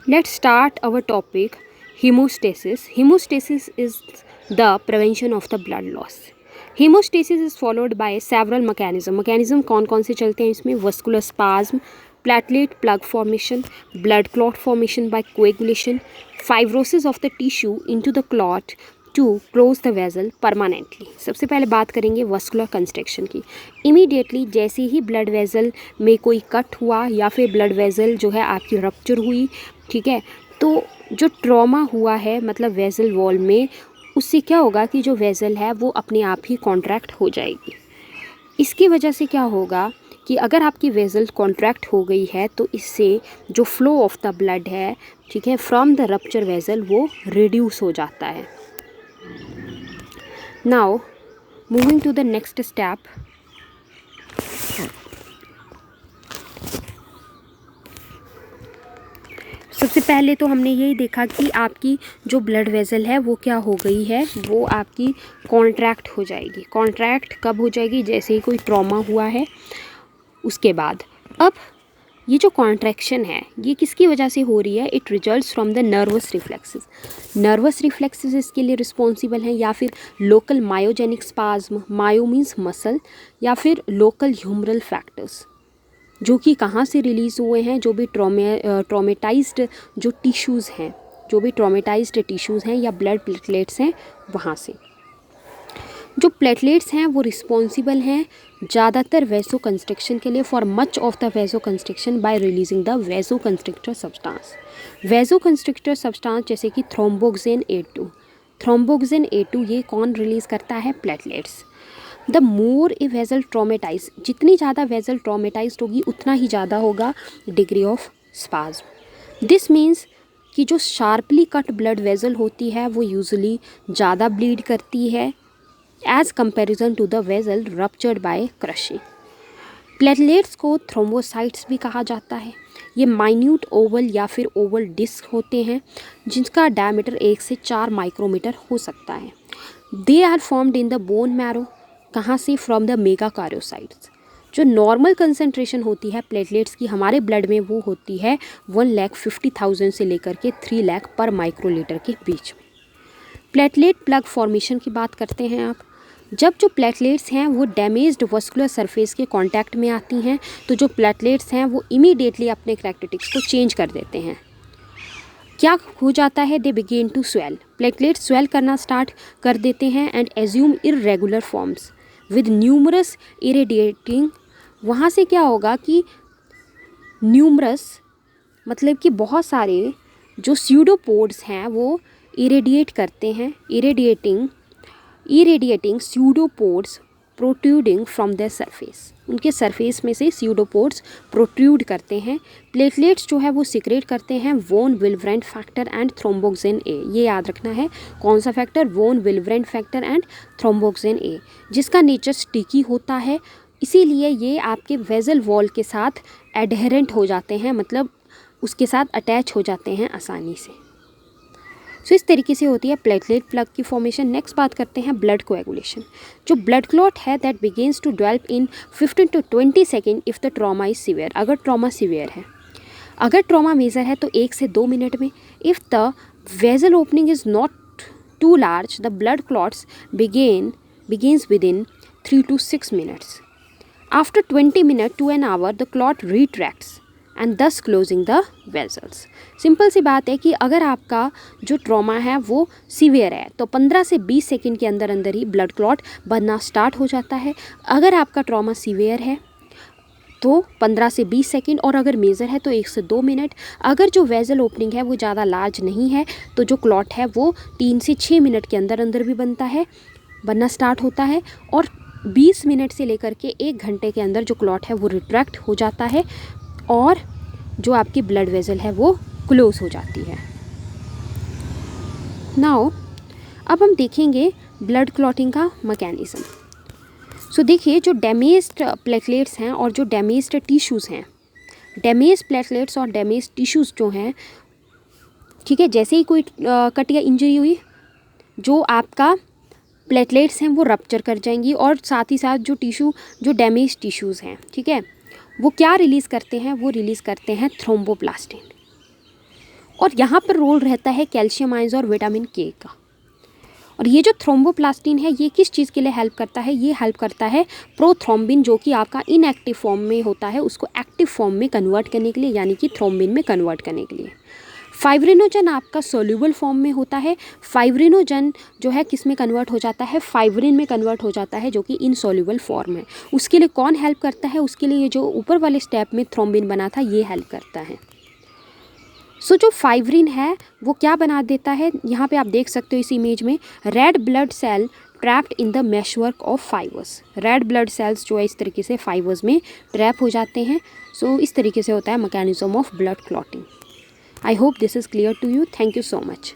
Let's start our topic hemostasis. Hemostasis is the prevention of the blood loss. Hemostasis is followed by several mechanism. Mechanism कौन कौन से चलते हैं इसमें? Vascular spasm, platelet plug formation, blood clot formation by coagulation, fibrosis of the tissue into the clot to close the vessel permanently. सबसे पहले बात करेंगे वस्कुलर कंस्ट्रक्शन की. इमीडिएटली जैसे ही ब्लड वेसल में कोई कट हुआ या फिर ब्लड वेसल जो है आपकी रप्चर हुई, ठीक है, तो जो ट्रॉमा हुआ है मतलब वेसल वॉल में, उससे क्या होगा कि जो वेसल है वो अपने आप ही कॉन्ट्रैक्ट हो जाएगी. इसकी वजह से क्या होगा कि अगर आपकी वेसल कॉन्ट्रैक्ट हो गई है तो इससे जो फ्लो ऑफ द ब्लड है, ठीक है, फ्रॉम द रप्चर वेसल वो रिड्यूस हो जाता है. Now, moving to the next step. सबसे पहले तो हमने यही देखा कि आपकी जो ब्लड वेसल है वो क्या हो गई है, वो आपकी कॉन्ट्रैक्ट हो जाएगी. कॉन्ट्रैक्ट कब हो जाएगी? जैसे ही कोई ट्रॉमा हुआ है उसके बाद. अब ये जो कॉन्ट्रैक्शन है ये किसकी वजह से हो रही है? It results from the nervous reflexes. Nervous reflexes इसके लिए रिस्पॉन्सिबल हैं, या फिर local myogenic spasm, myo means muscle, या फिर लोकल ह्यूमरल फैक्टर्स जो कि कहाँ से रिलीज़ हुए हैं? जो भी ट्रॉमेटाइज्ड जो टिश्यूज़ हैं, जो भी ट्रॉमेटाइज्ड टिश्यूज़ हैं या ब्लड प्लेटलेट्स हैं वहाँ से. जो प्लेटलेट्स हैं वो रिस्पॉन्सिबल हैं ज़्यादातर वेसो कंस्ट्रक्शन के लिए, for much of the वेसो construction bye releasing the वेसो constrictor substance. वेसो constrictor substance जैसे कि थ्रोम्बोक्सिन A2. थ्रोम्बोक्सिन A2 ये कौन रिलीज़ करता है? Platelets. The more a vessel traumatise, जितनी ज़्यादा वेसल ट्रॉमेटाइज होगी उतना ही ज़्यादा होगा degree of spasm. This means कि जो शार्पली कट ब्लड वेसल होती है वो यूजुअली ज़्यादा ब्लीड करती है as comparison to the vessel ruptured by crushing. Platelets को थ्रोम्बोसाइट्स भी कहा जाता है. ये माइन्यूट ओवल या फिर ओवल डिस्क होते हैं जिनका डायमीटर 1 से 4 माइक्रोमीटर हो सकता है. They are formed in the bone marrow. कहाँ से? From the megakaryocytes. जो नॉर्मल कंसनट्रेशन होती है प्लेटलेट्स की हमारे ब्लड में वो होती है 1,50,000 से लेकर के 3 लाख पर माइक्रोलीटर के बीच में. प्लेटलेट प्लग फॉर्मेशन की बात करते हैं आप. जब जो प्लेटलेट्स हैं वो डैमेज्ड वस्कुलर सरफेस के कांटेक्ट में आती हैं तो जो प्लेटलेट्स हैं वो इमीडिएटली अपने करैक्टरिस्टिक्स को चेंज कर देते हैं. क्या हो जाता है? They begin to swell. Platelets swell करना स्टार्ट कर देते हैं and assume irregular forms with numerous irradiating. वहाँ से क्या होगा कि न्यूमरस मतलब कि बहुत सारे जो स्यूडोपोड्स हैं वो इरेडिएट करते हैं. Irradiating pseudopods protruding from their surface. उनके सरफेस में से स्यूडोपोड्स प्रोट्रूड करते हैं. प्लेटलेट्स जो है वो सिक्रेट करते हैं वोन विल्वरेंट फैक्टर एंड थ्रोम्बोक्सिन A. ये याद रखना है कौन सा फैक्टर? वोन विल्वरेंट फैक्टर एंड थ्रोम्बोक्सिन A, जिसका नेचर स्टिकी होता है. इसीलिए ये आपके वेसल वॉल के साथ एडहेरेंट हो जाते हैं, मतलब उसके साथ अटैच हो जाते हैं आसानी से. सो इस तरीके से होती है प्लेटलेट प्लग की फॉर्मेशन. नेक्स्ट बात करते हैं ब्लड कोएगुलेशन. जो ब्लड क्लॉट है that begins to develop in 15 to 20 second if the trauma is severe. अगर ट्रॉमा सीवियर है, अगर ट्रॉमा मेजर है तो 1 से 2 मिनट में. If the vessel opening is not too large the blood clots begins within 3 to 6 minutes. After 20 minutes to an hour the clot retracts and thus closing the vessels. Simple सी बात है कि अगर आपका जो ट्रॉमा है वो सीवियर है तो 15 से 20 सेकंड के अंदर अंदर ही ब्लड क्लॉट बनना स्टार्ट हो जाता है. अगर आपका ट्रॉमा सीवियर है तो 15 से 20 सेकंड, और अगर मेजर है तो 1 से 2 मिनट. अगर जो वेसल ओपनिंग है वो ज़्यादा लार्ज नहीं है तो जो क्लॉट है वो 3 से 6 मिनट के अंदर अंदर भी बनना स्टार्ट होता है, और 20 मिनट से लेकर के 1 घंटे के अंदर जो क्लॉट है वो रिट्रैक्ट हो जाता है और जो आपकी ब्लड वेसल है वो क्लोज हो जाती है. नाउ अब हम देखेंगे ब्लड क्लॉटिंग का मैकेनिज़्म. सो देखिए जो डैमेज्ड प्लेटलेट्स हैं और जो डैमेज्ड टिश्यूज़ हैं, डैमेज्ड प्लेटलेट्स और डैमेज्ड टिश्यूज़ जो हैं, ठीक है, जैसे ही कोई कट या इंजरी हुई जो आपका प्लेटलेट्स हैं वो रप्चर कर जाएंगी, और साथ ही साथ जो डैमेज टिश्यूज़ हैं, ठीक है, वो क्या रिलीज़ करते हैं? वो रिलीज़ करते हैं थ्रोम्बोप्लास्टिन. और यहाँ पर रोल रहता है कैल्शियम आयंस और विटामिन के का। और ये जो थ्रोम्बोप्लास्टिन है ये किस चीज़ के लिए हेल्प करता है, ये हेल्प करता है प्रोथ्रोम्बिन जो कि आपका इनएक्टिव फॉर्म में होता है उसको एक्टिव फॉर्म में कन्वर्ट करने के लिए, यानी कि थ्रोम्बिन में कन्वर्ट करने के लिए। फाइब्रिनोजन आपका सोल्यूबल फॉर्म में होता है। फाइब्रिनोजन जो है किस में कन्वर्ट हो जाता है, फाइब्रिन में कन्वर्ट हो जाता है जो कि इनसोल्यूबल फॉर्म है। उसके लिए कौन हेल्प करता है, उसके लिए ये जो ऊपर वाले स्टेप में थ्रोम्बिन बना था ये हेल्प करता है। सो जो फाइब्रिन है वो क्या बना देता है, यहाँ पे आप देख सकते हो इस इमेज में, red blood cell trapped in the meshwork of fibres. Red blood cells जो है इस तरीके से फाइबर्स में ट्रैप हो जाते हैं। सो इस तरीके से होता है mechanism of blood clotting. I hope this is clear to you. Thank you so much.